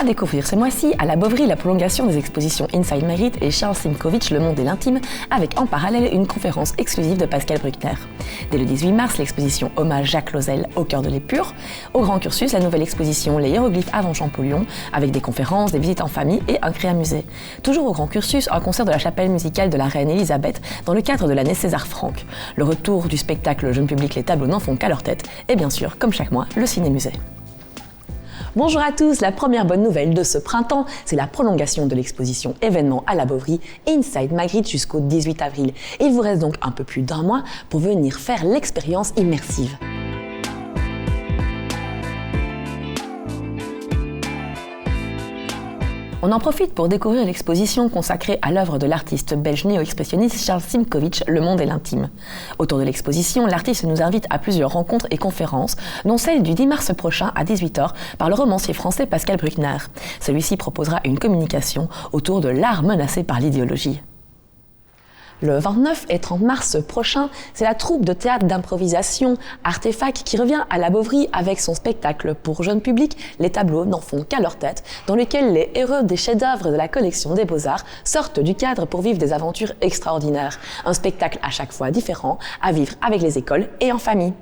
À découvrir ce mois-ci, à la Bovary, la prolongation des expositions Inside Magritte et Charles Simkovitch, Le Monde et l'Intime, avec en parallèle une conférence exclusive de Pascal Bruckner. Dès le 18 mars, l'exposition Hommage Jacques Lozel, Au cœur de l'épure. Au Grand Cursus, la nouvelle exposition Les hiéroglyphes avant Champollion, avec des conférences, des visites en famille et un créamusée. Toujours au Grand Cursus, un concert de la chapelle musicale de la reine Elisabeth dans le cadre de l'année César Franck. Le retour du spectacle jeune public Les tableaux n'en font qu'à leur tête. Et bien sûr, comme chaque mois, le ciné-musée. Bonjour à tous, la première bonne nouvelle de ce printemps, c'est la prolongation de l'exposition événement à la Bovary Inside Magritte jusqu'au 18 avril. Et il vous reste donc un peu plus d'un mois pour venir faire l'expérience immersive. On en profite pour découvrir l'exposition consacrée à l'œuvre de l'artiste belge néo-expressionniste Charles Simkovitch, Le Monde et l'Intime. Autour de l'exposition, l'artiste nous invite à plusieurs rencontres et conférences, dont celle du 10 mars prochain à 18h par le romancier français Pascal Bruckner. Celui-ci proposera une communication autour de l'art menacé par l'idéologie. Le 29 et 30 mars prochain, c'est la troupe de théâtre d'improvisation Artefact qui revient à la Bovary avec son spectacle pour jeune public Les tableaux n'en font qu'à leur tête, dans lequel les héros des chefs-d'œuvre de la collection des Beaux-Arts sortent du cadre pour vivre des aventures extraordinaires. Un spectacle à chaque fois différent, à vivre avec les écoles et en famille.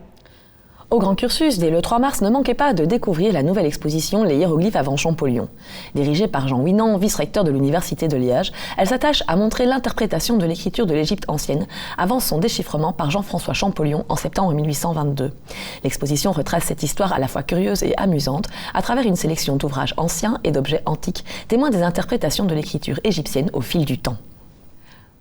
Au Grand Cursus, dès le 3 mars, ne manquez pas de découvrir la nouvelle exposition Les hiéroglyphes avant Champollion. Dirigée par Jean Ouinan, vice-recteur de l'Université de Liège, elle s'attache à montrer l'interprétation de l'écriture de l'Égypte ancienne avant son déchiffrement par Jean-François Champollion en septembre 1822. L'exposition retrace cette histoire à la fois curieuse et amusante à travers une sélection d'ouvrages anciens et d'objets antiques, témoins des interprétations de l'écriture égyptienne au fil du temps.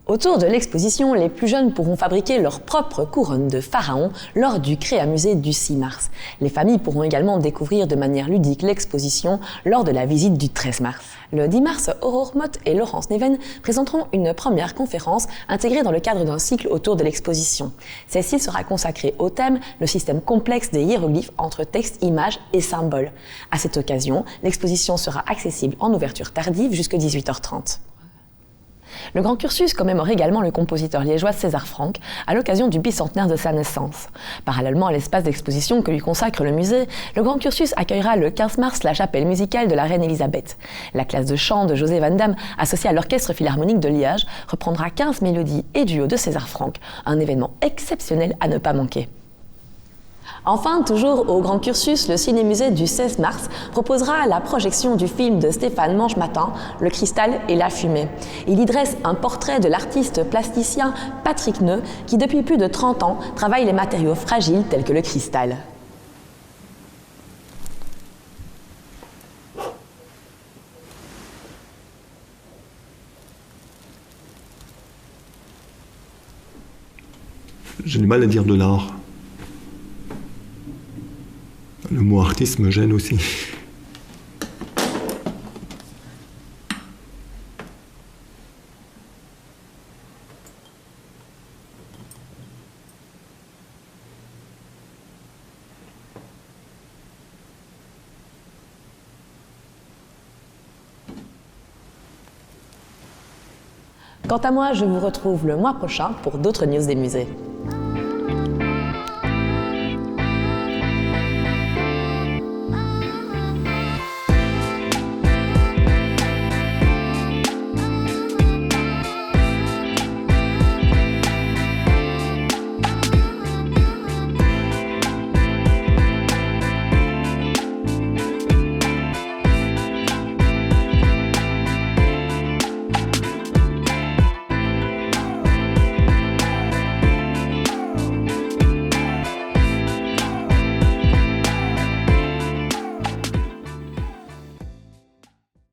Autour de l'exposition, les plus jeunes pourront fabriquer leur propre couronne de pharaon lors du Créamusée du 6 mars. Les familles pourront également découvrir de manière ludique l'exposition lors de la visite du 13 mars. Le 10 mars, Aurore Motte et Laurence Neven présenteront une première conférence intégrée dans le cadre d'un cycle autour de l'exposition. Celle-ci sera consacrée au thème « Le système complexe des hiéroglyphes entre textes, images et symboles ». À cette occasion, l'exposition sera accessible en ouverture tardive jusqu'à 18h30. Le Grand Cursus commémore également le compositeur liégeois César Franck à l'occasion du bicentenaire de sa naissance. Parallèlement à l'espace d'exposition que lui consacre le musée, le Grand Cursus accueillera le 15 mars la chapelle musicale de la reine Elisabeth. La classe de chant de José Van Damme, associée à l'Orchestre Philharmonique de Liège, reprendra 15 mélodies et duos de César Franck, un événement exceptionnel à ne pas manquer. Enfin, toujours au Grand Cursus, le ciné-musée du 16 mars proposera la projection du film de Stéphane Manchematin, Le cristal et la fumée. Il y dresse un portrait de l'artiste plasticien Patrick Neu, qui depuis plus de 30 ans travaille les matériaux fragiles tels que le cristal. J'ai du mal à dire de l'art. Le mot artiste me gêne aussi. Quant à moi, je vous retrouve le mois prochain pour d'autres news des musées.